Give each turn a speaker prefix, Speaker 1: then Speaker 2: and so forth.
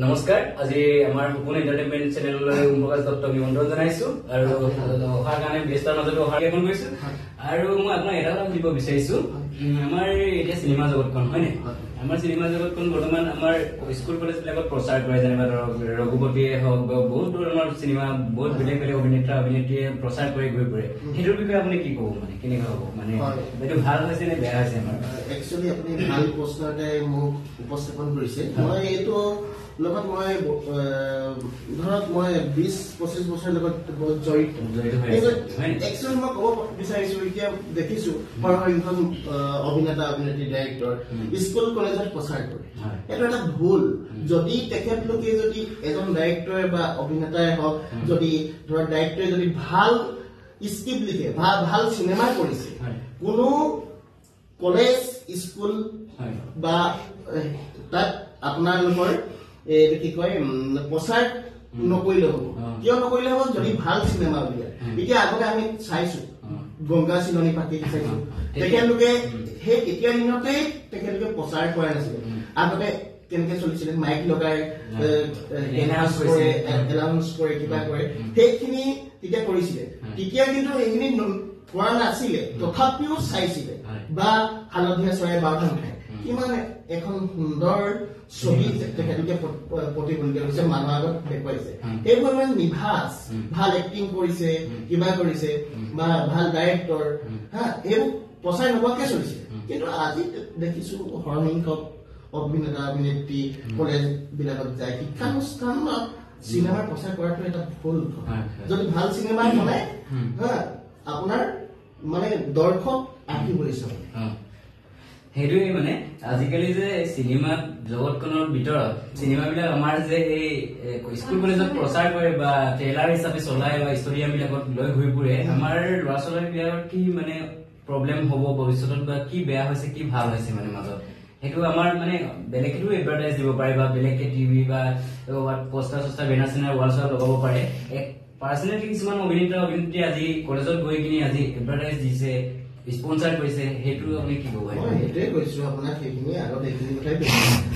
Speaker 1: নমস্কাৰ আজি আমাৰ হুকুন এন্টাৰটেইনমেন্ট চেনেললৈ উমপ্ৰকাশ দত্তক নিমন্ত্ৰণ জনাইছো আৰু অহাৰ কাৰণে ব্যস্তৰ মাজত অহাৰ জ্ঞাপন কৰিছো আৰু মই আপোনাক এটা কথা সুধিব বিচাৰিছো আমাৰ এতিয়া চিনেমা জগতখন হয়নে আমাৰ চিনেমা জগতখন বৰ্তমান আমাৰ স্কুল কলেজ বিলাকত প্ৰচাৰ কৰে যেনেবা ৰঘুপতিয়ে হওক বা বহুত ধৰণৰ চিনেমা বহুত বেলেগ বেলেগ অভিনেতা অভিনেত্ৰীয়ে প্ৰচাৰ কৰি গৈ পৰে সেইটোৰ বিষয়ে আপুনি কি ক'ব মানে কেনেকুৱা হ'ব মানে এইটো ভাল হৈছে নে বেয়া হৈছে আমাৰ
Speaker 2: একচুৱেলি আপুনি ভাল প্ৰশ্ন এটা মোক উপস্থাপন কৰিছে মই এইটো লগত মই ধৰক মই 20-25 বছৰ লগত জড়িত একচুৱেলি মই ক'ব বিচাৰিছো এতিয়া দেখিছো সৰহসংখ্যক অভিনেতা অভিনেত্ৰী ডাইৰেক্টৰ স্কুল কলেজত প্ৰচাৰ কৰে এইটো এটা ভুল যদি তেখেতলোকে যদি এজন ডাইৰেক্টৰে বা অভিনেতাই হওক যদি ধৰক ডাইৰেক্টৰে যদি ভাল স্ক্ৰিপ্ট লিখে ভাল চিনেমা কৰিছে কোনো কলেজ স্কুল বা তাত আপোনালোকৰ কি কয় প্ৰচাৰ নকৰিলে হ'ব কিয় নকৰিলে হ'ব যদি ভাল চিনেমা উলিয়ায় এতিয়া আগতে আমি চাইছো গংগা চিলনী পাতি চাইছো তেখেতলোকে সেই তেতিয়া দিনতেই তেখেতলোকে প্ৰচাৰ কৰা নাছিলে আগতে কেনেকে চলিছিলে মাইক লগাই এনাউন্স কৰে কিবা কৰে সেইখিনি তেতিয়া কৰিছিলে তেতিয়া কিন্তু এইখিনি কৰা নাছিলে তথাপিও চাইছিলে বা হালধীয়া চৰাই বাওধান খায় কিমান এখন সুন্দৰ ছবি তেখেতলোকে প্ৰতিফলিত কৰিছে মানুহৰ আগত দেখুৱাইছে এইবোৰ মানে নিভাজ ভাল এক্টিং কৰিছে কিবা কৰিছে বা ভাল ডাইৰেক্টৰ এইবোৰ প্ৰচাৰ নোপোৱাকে চলিছে কিন্তু আজি দেখিছো সৰহসংখ্যক অভিনেতা অভিনেত্ৰী কলেজ বিলাকত যায় শিক্ষানুষ্ঠানত চিনেমাৰ প্ৰচাৰ কৰাটো এটা ভুল যদি ভাল চিনেমা বনাই আপোনাৰ মানে দৰ্শক আহিবই চাব
Speaker 1: সেইটোৱে মানে আজিকালি যে চিনেমা জগতখনৰ ভিতৰত চিনেমাবিলাক আমাৰ যে এই স্কুল কলেজত প্ৰচাৰ কৰে বা ট্ৰেইলাৰ হিচাপে চলাই বা ষ্টৰিয়াম বিলাকত লৈ ঘূৰি ফুৰে আমাৰ ল'ৰা ছোৱালী বিলাকৰ কি মানে প্ৰব্লেম হ'ব ভৱিষ্যতত বা কি বেয়া হৈছে কি ভাল হৈছে মানে মাজত সেইটো আমাৰ মানে বেলেগেতো এডভাৰটাইজ দিব পাৰে বা বেলেগে টিভি বা পোষ্টাৰ চষ্টাৰ বেনাৰ চেনাৰ ৱাল চৱাল লগাব পাৰে পাৰ্চনেলি কিছুমান অভিনেতা অভিনেত্ৰী আজি কলেজত গৈ কিনি আজি এডভাৰটাইজ দিছে স্পন্সাৰ কৰিছে সেইটো আপুনি কি ক'ব
Speaker 2: সেইটোৱে কৈছো আপোনাক সেইখিনি আগত এইখিনি কথাই কৈছো